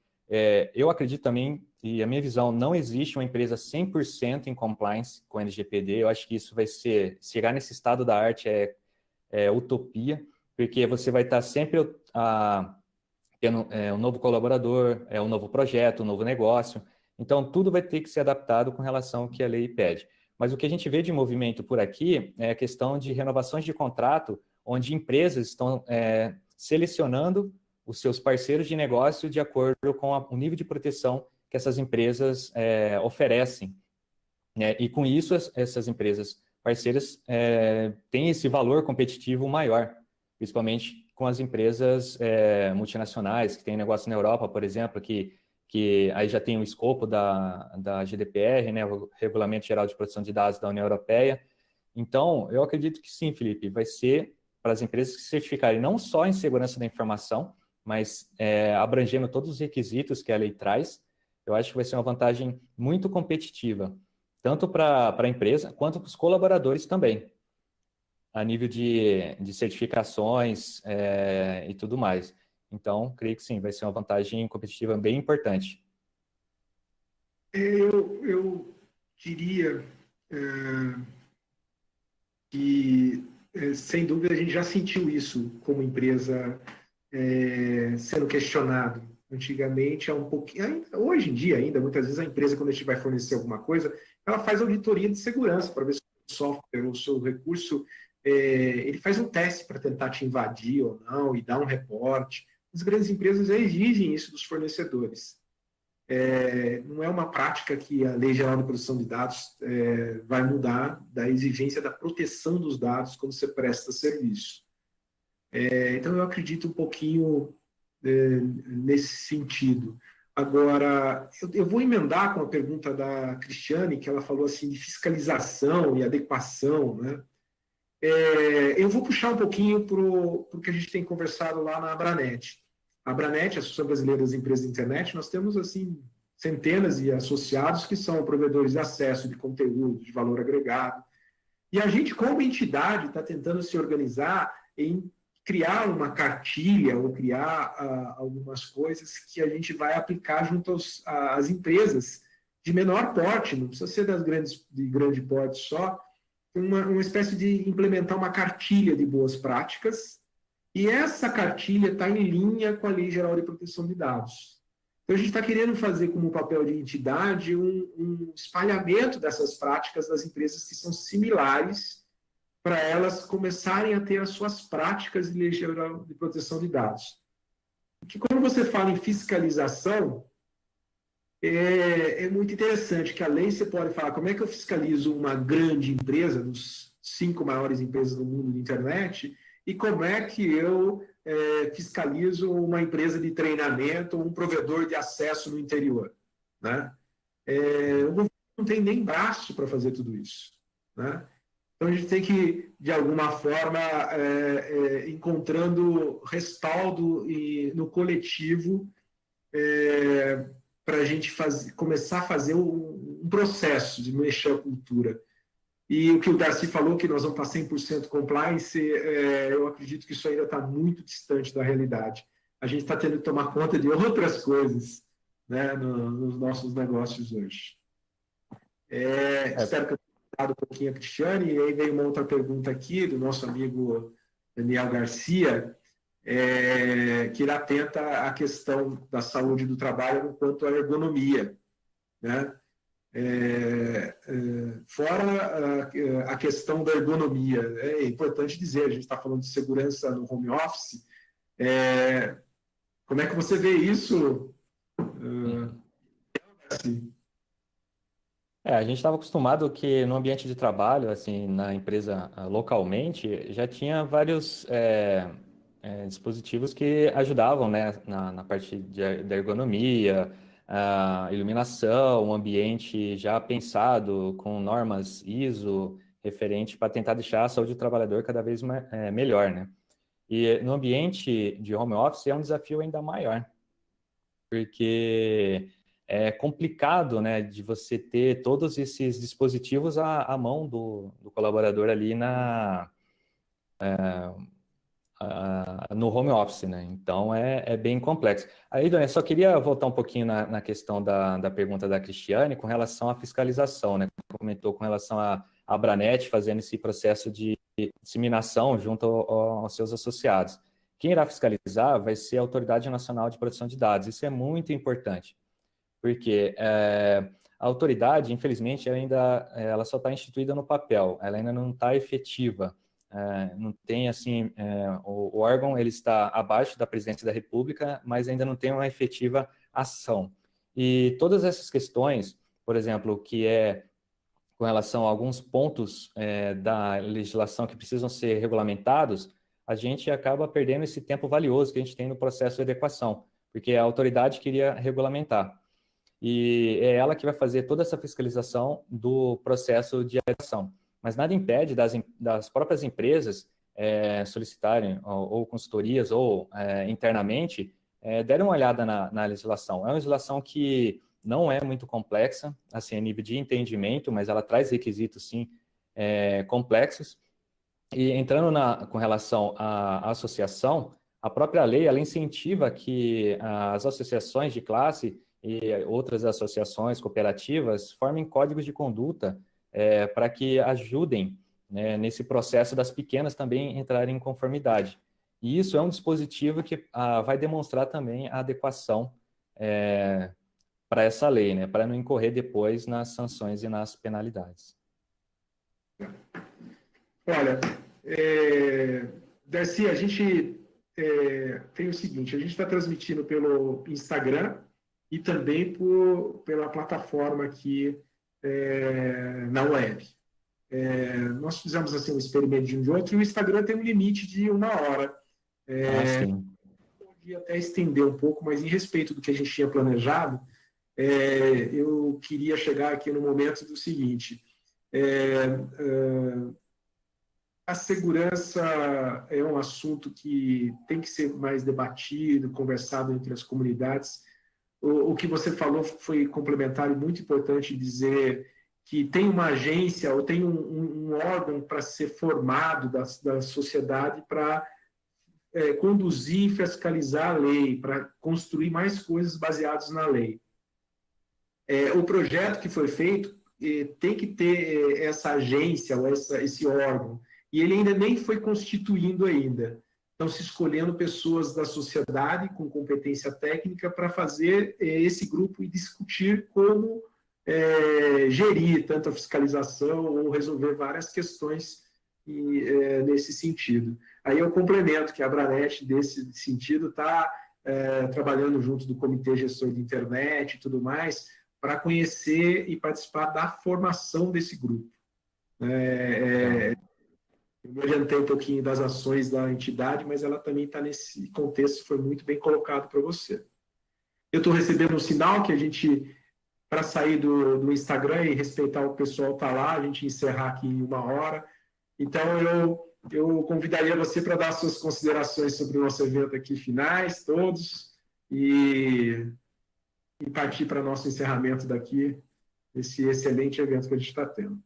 Eu acredito também, e a minha visão, não existe uma empresa 100% em compliance com a LGPD. Eu acho que isso vai chegar nesse estado da arte utopia, porque você vai estar sempre tendo um novo colaborador, um novo projeto, um novo negócio. Então, tudo vai ter que ser adaptado com relação ao que a lei pede. Mas o que a gente vê de movimento por aqui é a questão de renovações de contrato, onde empresas estão selecionando os seus parceiros de negócio de acordo com o nível de proteção que essas empresas oferecem. Né? E com isso, essas empresas parceiras têm esse valor competitivo maior, principalmente com as empresas multinacionais que têm negócio na Europa, por exemplo, que aí já tem o escopo da GDPR, né, o Regulamento Geral de Proteção de Dados da União Europeia. Então, eu acredito que sim, Felipe, vai ser para as empresas que se certificarem não só em segurança da informação, mas abrangendo todos os requisitos que a lei traz, eu acho que vai ser uma vantagem muito competitiva, tanto para a empresa quanto para os colaboradores também, a nível de certificações e tudo mais. Então, creio que sim, vai ser uma vantagem competitiva bem importante. Eu diria que, sem dúvida, a gente já sentiu isso como empresa sendo questionado. Antigamente, um pouquinho, hoje em dia ainda, muitas vezes a empresa, quando a gente vai fornecer alguma coisa, ela faz auditoria de segurança para ver se o software ou o seu recurso, ele faz um teste para tentar te invadir ou não e dar um reporte. As grandes empresas exigem isso dos fornecedores. Não é uma prática que a Lei Geral de Proteção de Dados vai mudar da exigência da proteção dos dados quando você presta serviço. Então, eu acredito um pouquinho nesse sentido. Agora, eu vou emendar com a pergunta da Cristiane, que ela falou assim de fiscalização e adequação, né? Eu vou puxar um pouquinho para o que a gente tem conversado lá na Abranet. A Abranet, a Associação Brasileira das Empresas de Internet, nós temos assim centenas de associados que são provedores de acesso de conteúdo, de valor agregado. E a gente, como entidade, está tentando se organizar em criar uma cartilha ou criar algumas coisas que a gente vai aplicar junto às empresas de menor porte, não precisa ser de grande porte só, uma espécie de implementar uma cartilha de boas práticas, e essa cartilha está em linha com a Lei Geral de Proteção de Dados. Então, a gente está querendo fazer como papel de entidade um espalhamento dessas práticas das empresas que são similares, para elas começarem a ter as suas práticas de Lei Geral de Proteção de Dados. Porque quando você fala em fiscalização, é muito interessante que a lei você pode falar como é que eu fiscalizo uma grande empresa, dos 5 maiores empresas do mundo de internet, e como é que eu fiscalizo uma empresa de treinamento ou um provedor de acesso no interior. Né? O governo não tem nem braço para fazer tudo isso. Né? Então, a gente tem que, de alguma forma, encontrando respaldo no coletivo para a gente começar a fazer um processo de mexer a cultura. E o que o Darcy falou, que nós vamos estar 100% compliance, eu acredito que isso ainda está muito distante da realidade. A gente está tendo que tomar conta de outras coisas, né, nos nossos negócios hoje. Espero que eu tenha dado um pouquinho a Cristiane, e aí veio uma outra pergunta aqui do nosso amigo Daniel Garcia, que ele atenta à questão da saúde do trabalho quanto à ergonomia. Né? Fora a questão da ergonomia, é importante dizer, a gente está falando de segurança no home office, Como é que você vê isso? Assim? A gente estava acostumado que no ambiente de trabalho, assim, na empresa localmente, já tinha vários dispositivos que ajudavam, né, na parte da ergonomia, a iluminação, um ambiente já pensado com normas ISO referente para tentar deixar a saúde do trabalhador cada vez melhor, né? E no ambiente de home office é um desafio ainda maior, porque é complicado, né, de você ter todos esses dispositivos à mão do colaborador ali no home office, né? Então é bem complexo. Aí, Dona, eu só queria voltar um pouquinho na questão da pergunta da Cristiane com relação à fiscalização, né? Comentou com relação à Abranet fazendo esse processo de disseminação junto aos seus associados. Quem irá fiscalizar vai ser a Autoridade Nacional de Proteção de Dados. Isso é muito importante, porque a autoridade, infelizmente, ela só está instituída no papel, ela ainda não está efetiva. Não tem assim, o órgão ele está abaixo da Presidência da República, mas ainda não tem uma efetiva ação. E todas essas questões, por exemplo, que é com relação a alguns pontos da legislação que precisam ser regulamentados, a gente acaba perdendo esse tempo valioso que a gente tem no processo de adequação, porque a autoridade queria regulamentar. E é ela que vai fazer toda essa fiscalização do processo de adequação. Mas nada impede das próprias empresas solicitarem ou consultorias ou internamente derem uma olhada na legislação. É uma legislação que não é muito complexa, assim, a nível de entendimento, mas ela traz requisitos, sim, complexos. E entrando com relação à associação, a própria lei, ela incentiva que as associações de classe e outras associações cooperativas formem códigos de conduta para que ajudem, né, nesse processo das pequenas também entrarem em conformidade. E isso é um dispositivo que vai demonstrar também a adequação para essa lei, né, para não incorrer depois nas sanções e nas penalidades. Olha, Darcy, a gente tem o seguinte, a gente está transmitindo pelo Instagram e também pela plataforma aqui na web. Nós fizemos assim um experimento de um de outro e o Instagram tem um limite de 1 hora. Sim. Podia até estender um pouco, mas em respeito do que a gente tinha planejado, eu queria chegar aqui no momento do seguinte. A segurança é um assunto que tem que ser mais debatido, conversado entre as comunidades. O que você falou foi complementar e muito importante dizer que tem uma agência ou tem um órgão para ser formado da sociedade para conduzir e fiscalizar a lei, para construir mais coisas baseadas na lei. O projeto que foi feito tem que ter essa agência ou esse órgão, e ele ainda nem foi constituindo ainda. Estão se escolhendo pessoas da sociedade com competência técnica para fazer esse grupo e discutir como gerir tanto a fiscalização ou resolver várias questões nesse sentido. Aí eu complemento que a Abranet, nesse sentido, está trabalhando junto do Comitê Gestor de Internet e tudo mais, para conhecer e participar da formação desse grupo. Eu adiantei um pouquinho das ações da entidade, mas ela também está nesse contexto, foi muito bem colocado para você. Eu estou recebendo um sinal que a gente, para sair do Instagram e respeitar o pessoal que está lá, a gente encerrar aqui em 1 hora. Então, eu convidaria você para dar suas considerações sobre o nosso evento aqui finais, todos, e partir para nosso encerramento daqui, desse excelente evento que a gente está tendo.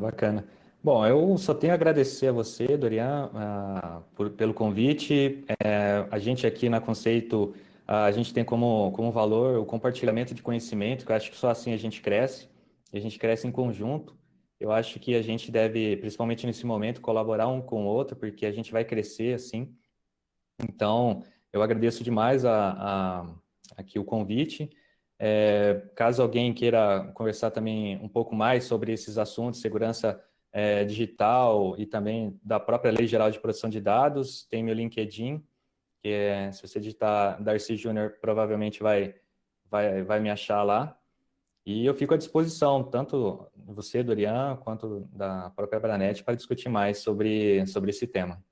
Bacana. Bom, eu só tenho a agradecer a você, Dorian, pelo convite. A gente aqui na Conceito, a gente tem como valor o compartilhamento de conhecimento, que eu acho que só assim a gente cresce, e a gente cresce em conjunto. Eu acho que a gente deve, principalmente nesse momento, colaborar um com o outro, porque a gente vai crescer assim. Então, eu agradeço demais aqui o convite. Caso alguém queira conversar também um pouco mais sobre esses assuntos, segurança digital e também da própria Lei Geral de Proteção de Dados, tem meu LinkedIn, se você digitar Darcy Júnior, provavelmente vai me achar lá. E eu fico à disposição, tanto você, Dorian, quanto da própria Abranet, para discutir mais sobre esse tema.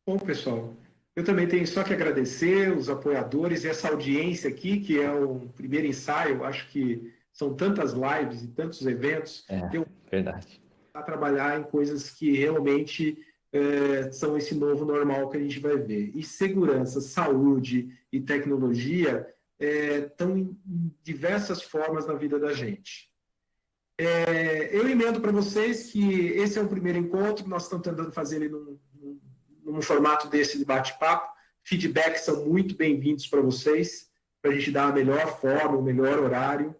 Bom, pessoal, eu também tenho só que agradecer os apoiadores e essa audiência aqui, que é um primeiro ensaio. Acho que são tantas lives e tantos eventos que eu Verdade. vou trabalhar em coisas que realmente são esse novo normal que a gente vai ver. E segurança, saúde e tecnologia estão em diversas formas na vida da gente. Eu emendo para vocês que esse é o primeiro encontro, nós estamos tentando fazer ele num formato desse de bate-papo. Feedbacks são muito bem-vindos para vocês, para a gente dar a melhor forma, o melhor horário.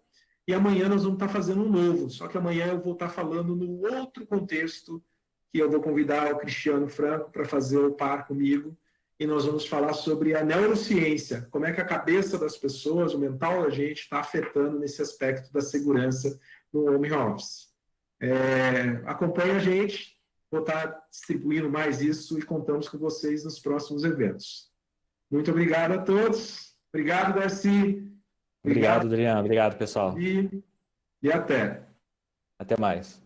E amanhã nós vamos estar fazendo um novo, só que amanhã eu vou estar falando no outro contexto, que eu vou convidar o Cristiano Franco para fazer o par comigo, e nós vamos falar sobre a neurociência, como é que a cabeça das pessoas, o mental da gente, está afetando nesse aspecto da segurança no home office. Acompanhe a gente, vou estar distribuindo mais isso e contamos com vocês nos próximos eventos. Muito obrigado a todos. Obrigado, Darcy. Obrigado, Adriano. Obrigado, pessoal. E até. Até mais.